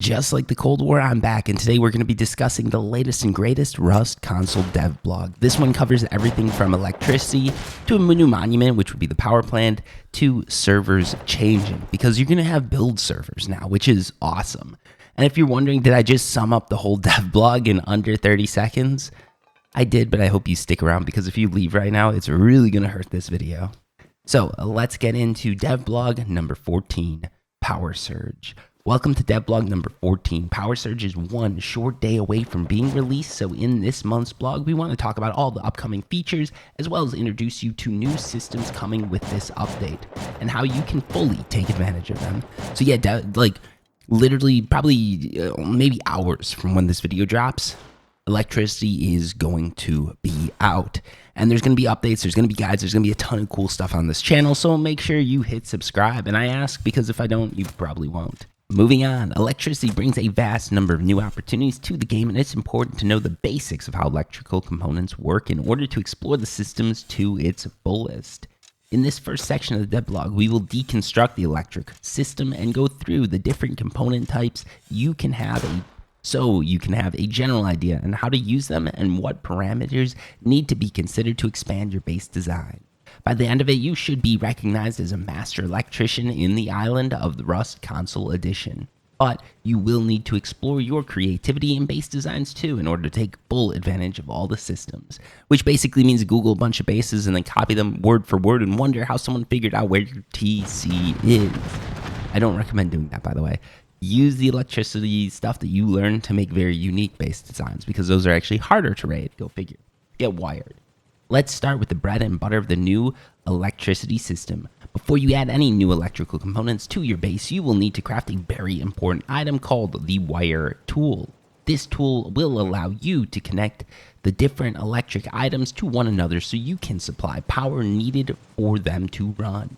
Just like the Cold War, I'm back, and today we're going to be discussing the latest and greatest Rust console dev blog. This one covers everything from electricity to a new monument, which would be the power plant, to servers changing, because you're going to have build servers now, which is awesome. And if you're wondering, did I just sum up the whole dev blog in under 30 seconds? I did, but I hope you stick around, because if you leave right now, it's really going to hurt this video. So let's get into dev blog number 14, Power Surge. Welcome to devblog number 14. Power Surge is one short day away from being released, so in this month's blog, we want to talk about all the upcoming features, as well as introduce you to new systems coming with this update, and how you can fully take advantage of them. So yeah, literally probably maybe hours from when this video drops, electricity is going to be out. And there's going to be updates, there's going to be guides, there's going to be a ton of cool stuff on this channel, so make sure you hit subscribe. And I ask because if I don't, you probably won't. Moving on, electricity brings a vast number of new opportunities to the game, and it's important to know the basics of how electrical components work in order to explore the systems to its fullest. In this first section of the devblog, we will deconstruct the electric system and go through the different component types you can have a general idea on how to use them and what parameters need to be considered to expand your base design. By the end of it, you should be recognized as a master electrician in the island of the Rust Console Edition. But you will need to explore your creativity in base designs too in order to take full advantage of all the systems. Which basically means Google a bunch of bases and then copy them word for word and wonder how someone figured out where your TC is. I don't recommend doing that, by the way. Use the electricity stuff that you learn to make very unique base designs, because those are actually harder to raid. Go figure. Get wired. Let's start with the bread and butter of the new electricity system. Before you add any new electrical components to your base, you will need to craft a very important item called the wire tool. This tool will allow you to connect the different electric items to one another so you can supply power needed for them to run.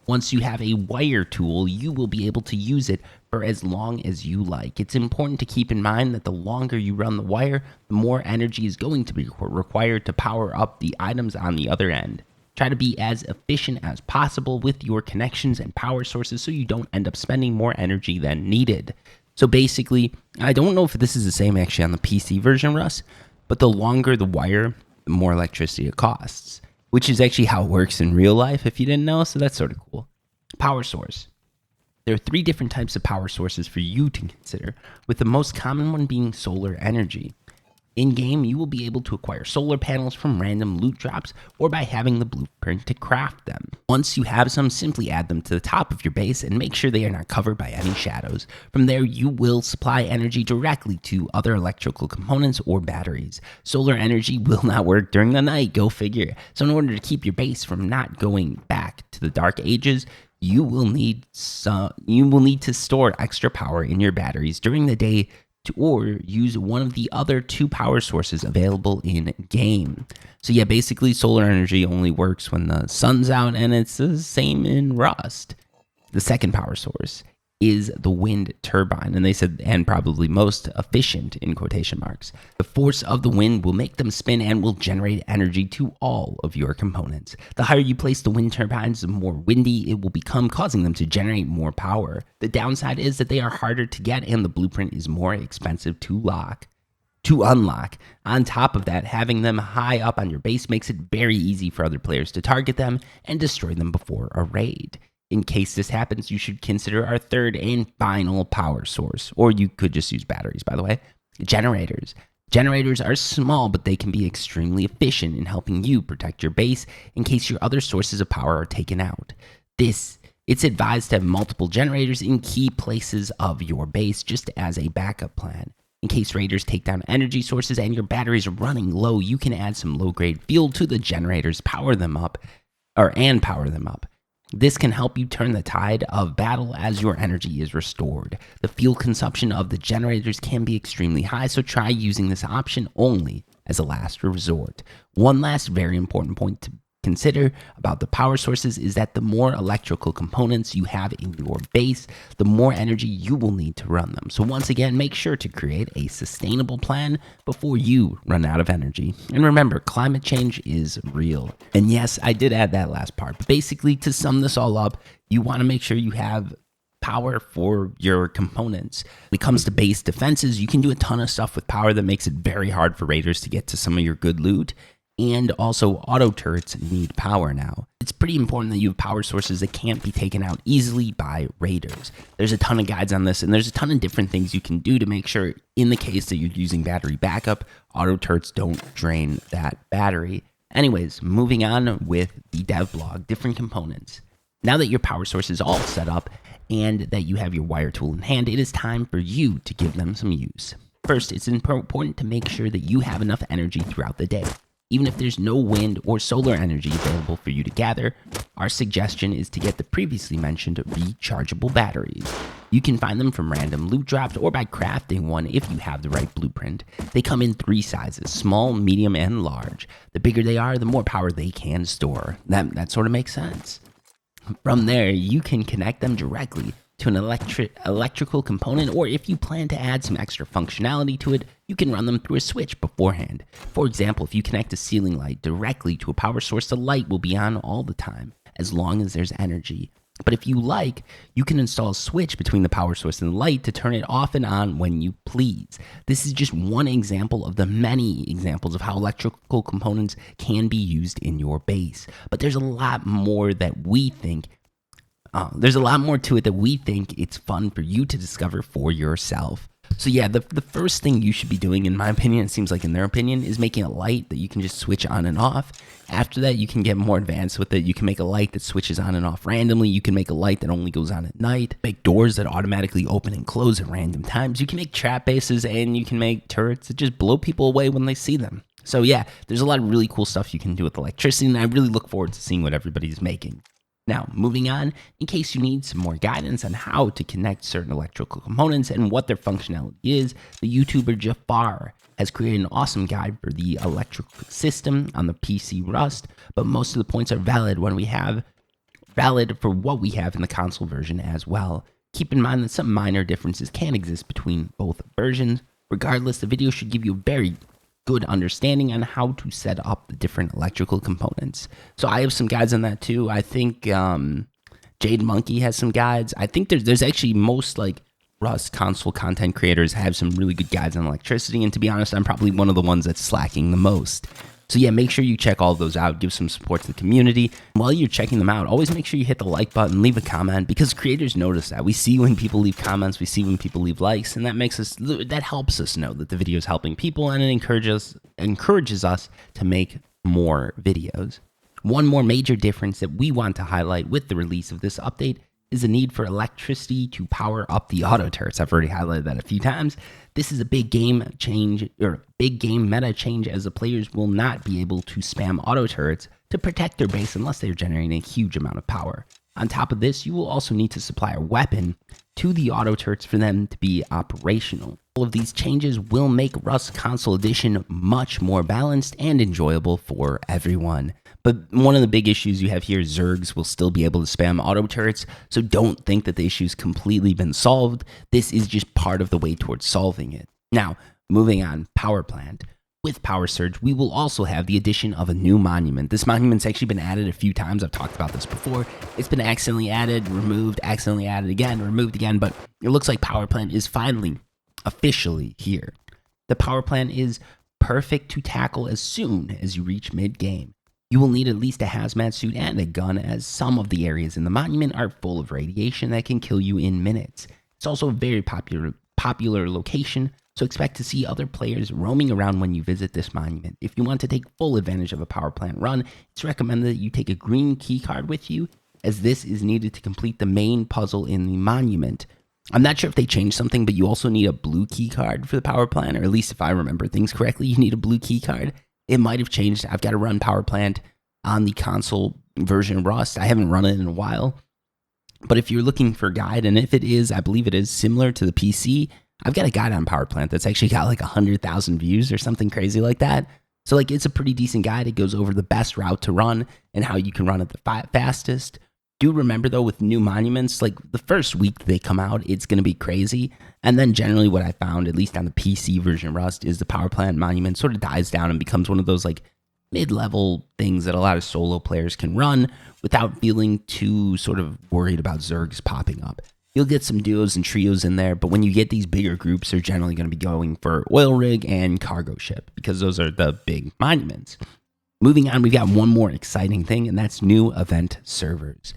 Once you have a wire tool, you will be able to use it for as long as you like. It's important to keep in mind that the longer you run the wire, the more energy is going to be required to power up the items on the other end. Try to be as efficient as possible with your connections and power sources so you don't end up spending more energy than needed. So basically, I don't know if this is the same actually on the PC version, Russ, but the longer the wire, the more electricity it costs, which is actually how it works in real life if you didn't know, so that's sort of cool. Power source. There are 3 different types of power sources for you to consider, with the most common one being solar energy. In-game, you will be able to acquire solar panels from random loot drops or by having the blueprint to craft them. Once you have some, simply add them to the top of your base and make sure they are not covered by any shadows. From there, you will supply energy directly to other electrical components or batteries. Solar energy will not work during the night, go figure. So in order to keep your base from not going back to the dark ages, you will need to store extra power in your batteries during the day or use one of the other 2 power sources available in game. So yeah, basically solar energy only works when the sun's out, and it's the same in Rust. The second power source is the wind turbine, and they said, and probably most efficient in quotation marks. The force of the wind will make them spin and will generate energy to all of your components. The higher you place the wind turbines, the more windy it will become, causing them to generate more power. The downside is that they are harder to get and the blueprint is more expensive to unlock. On top of that, having them high up on your base makes it very easy for other players to target them and destroy them before a raid. In case this happens, you should consider our third and final power source, or you could just use batteries, by the way. Generators. Generators are small, but they can be extremely efficient in helping you protect your base in case your other sources of power are taken out. It's advised to have multiple generators in key places of your base just as a backup plan. In case raiders take down energy sources and your batteries are running low, you can add some low-grade fuel to the generators, power them up. This can help you turn the tide of battle as your energy is restored. The fuel consumption of the generators can be extremely high, so try using this option only as a last resort. One last very important point to consider about the power sources is that the more electrical components you have in your base, the more energy you will need to run them. So once again, make sure to create a sustainable plan before you run out of energy. And remember, climate change is real. And yes, I did add that last part, but basically to sum this all up, you want to make sure you have power for your components. When it comes to base defenses, you can do a ton of stuff with power that makes it very hard for raiders to get to some of your good loot. And also, auto turrets need power now. It's pretty important that you have power sources that can't be taken out easily by raiders. There's a ton of guides on this, and there's a ton of different things you can do to make sure, in the case that you're using battery backup, auto turrets don't drain that battery. Anyways, moving on with the dev blog, different components. Now that your power source is all set up and that you have your wire tool in hand, it is time for you to give them some use. First, it's important to make sure that you have enough energy throughout the day. Even if there's no wind or solar energy available for you to gather, our suggestion is to get the previously mentioned rechargeable batteries. You can find them from random loot drops or by crafting one if you have the right blueprint. They come in 3 sizes, small, medium, and large. The bigger they are, the more power they can store. That sort of makes sense. From there, you can connect them directly to an electrical component, or if you plan to add some extra functionality to it, you can run them through a switch beforehand. For example, if you connect a ceiling light directly to a power source, the light will be on all the time, as long as there's energy. But if you like, you can install a switch between the power source and the light to turn it off and on when you please. This is just one example of the many examples of how electrical components can be used in your base. But there's a lot more that we think there's a lot more to it that we think it's fun for you to discover for yourself. So yeah, the first thing you should be doing, in my opinion, it seems like in their opinion, is making a light that you can just switch on and off. After that, you can get more advanced with it. You can make a light that switches on and off randomly. You can make a light that only goes on at night. Make doors that automatically open and close at random times. You can make trap bases, and you can make turrets that just blow people away when they see them. So yeah, there's a lot of really cool stuff you can do with electricity, and I really look forward to seeing what everybody's making. Now, moving on, in case you need some more guidance on how to connect certain electrical components and what their functionality is, the YouTuber Jafar has created an awesome guide for the electrical system on the PC Rust, but most of the points are valid for what we have in the console version as well. Keep in mind that some minor differences can exist between both versions. Regardless, the video should give you a very good understanding on how to set up the different electrical components. So I have some guides on that too. I think Jade Monkey has some guides. I think there's actually most like Rust console content creators have some really good guides on electricity, and to be honest, I'm probably one of the ones that's slacking the most. So yeah, make sure you check all those out, give some support to the community. While you're checking them out, always make sure you hit the like button, leave a comment, because creators notice that. We see when people leave comments, we see when people leave likes, and that helps us know that the video is helping people, and it encourages us to make more videos. One more major difference that we want to highlight with the release of this update is the need for electricity to power up the auto turrets. I've already highlighted that a few times. This is a big game change, or big game meta change, as the players will not be able to spam auto turrets to protect their base unless they're generating a huge amount of power. On top of this, you will also need to supply a weapon to the auto turrets for them to be operational. All of these changes will make Rust Console Edition much more balanced and enjoyable for everyone. But one of the big issues you have here is Zergs will still be able to spam auto turrets, so don't think that the issue's completely been solved. This is just part of the way towards solving it. Now, moving on, Power Plant. With Power Surge, we will also have the addition of a new monument. This monument's actually been added a few times. I've talked about this before. It's been accidentally added, removed, accidentally added again, removed again, but it looks like Power Plant is finally officially here. The Power Plant is perfect to tackle as soon as you reach mid-game. You will need at least a hazmat suit and a gun, as some of the areas in the monument are full of radiation that can kill you in minutes. It's also a very popular location, so expect to see other players roaming around when you visit this monument. If you want to take full advantage of a power plant run, it's recommended that you take a green keycard with you, as this is needed to complete the main puzzle in the monument. I'm not sure if they changed something, but you also need a blue keycard for the power plant, or at least if I remember things correctly, you need a blue keycard. It might have changed. I've got to run Power Plant on the console version of Rust. I haven't run it in a while. But if you're looking for a guide, and if it is, I believe it is similar to the PC, I've got a guide on Power Plant that's actually got like 100,000 views or something crazy like that. So like it's a pretty decent guide. It goes over the best route to run and how you can run it the fastest. Do remember though, with new monuments, like the first week they come out, it's going to be crazy. And then generally what I found, at least on the PC version of Rust, is the Power Plant monument sort of dies down and becomes one of those like mid-level things that a lot of solo players can run without feeling too sort of worried about Zergs popping up. You'll get some duos and trios in there, but when you get these bigger groups, they're generally going to be going for oil rig and cargo ship because those are the big monuments. Moving on, we've got one more exciting thing, and that's new event servers.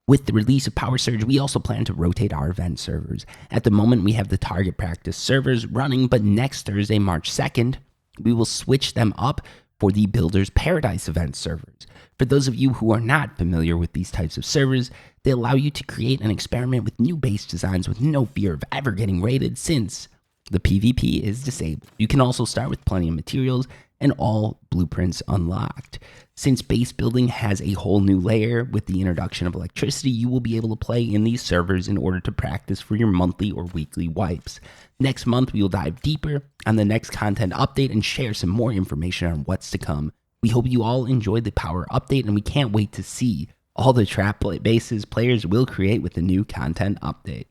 With the release of Power Surge, we also plan to rotate our event servers. At the moment, we have the target practice servers running, but next Thursday, March 2nd, we will switch them up for the Builder's Paradise event servers. For those of you who are not familiar with these types of servers, they allow you to create and experiment with new base designs with no fear of ever getting raided since the PvP is disabled. You can also start with plenty of materials and all blueprints unlocked. Since base building has a whole new layer with the introduction of electricity, you will be able to play in these servers in order to practice for your monthly or weekly wipes. Next month, we will dive deeper on the next content update and share some more information on what's to come. We hope you all enjoyed the Power update, and we can't wait to see all the trap bases players will create with the new content update.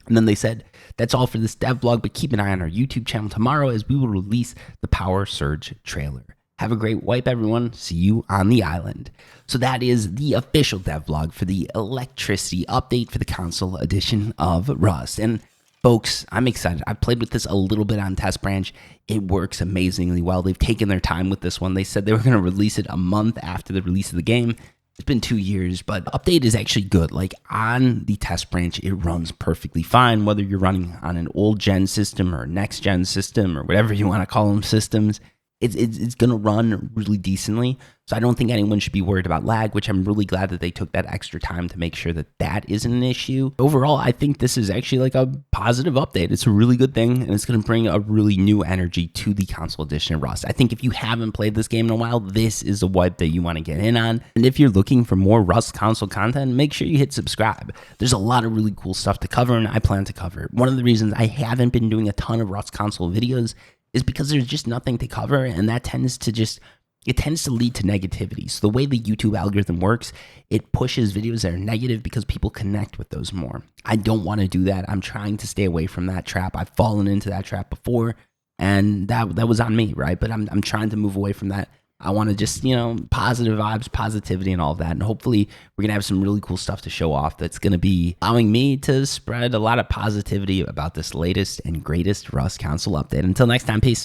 And then they said, that's all for this dev blog, but keep an eye on our YouTube channel tomorrow as we will release the Power Surge trailer. Have a great wipe, everyone. See you on the island. So that is the official dev blog for the electricity update for the console edition of Rust. And folks, I'm excited. I played with this a little bit on Test Branch. It works amazingly well. They've taken their time with this one. They said they were going to release it a month after the release of the game. It's been 2 years, but update is actually good. Like on the Test Branch, it runs perfectly fine, whether you're running on an old gen system or next gen system or whatever you want to call them systems. It's going to run really decently. So I don't think anyone should be worried about lag, which I'm really glad that they took that extra time to make sure that that isn't an issue. Overall, I think this is actually like a positive update. It's a really good thing, and it's going to bring a really new energy to the console edition of Rust. I think if you haven't played this game in a while, this is a wipe that you want to get in on. And if you're looking for more Rust console content, make sure you hit subscribe. There's a lot of really cool stuff to cover, and I plan to cover it. One of the reasons I haven't been doing a ton of Rust console videos is because there's just nothing to cover, and that tends to lead to negativity. So the way the YouTube algorithm works, it pushes videos that are negative because people connect with those more. I don't want to do that. I'm trying to stay away from that trap. I've fallen into that trap before, and that was on me, right? But I'm trying to move away from that. I want to just, positive vibes, positivity, and all of that. And hopefully we're going to have some really cool stuff to show off that's going to be allowing me to spread a lot of positivity about this latest and greatest Rust console update. Until next time, peace.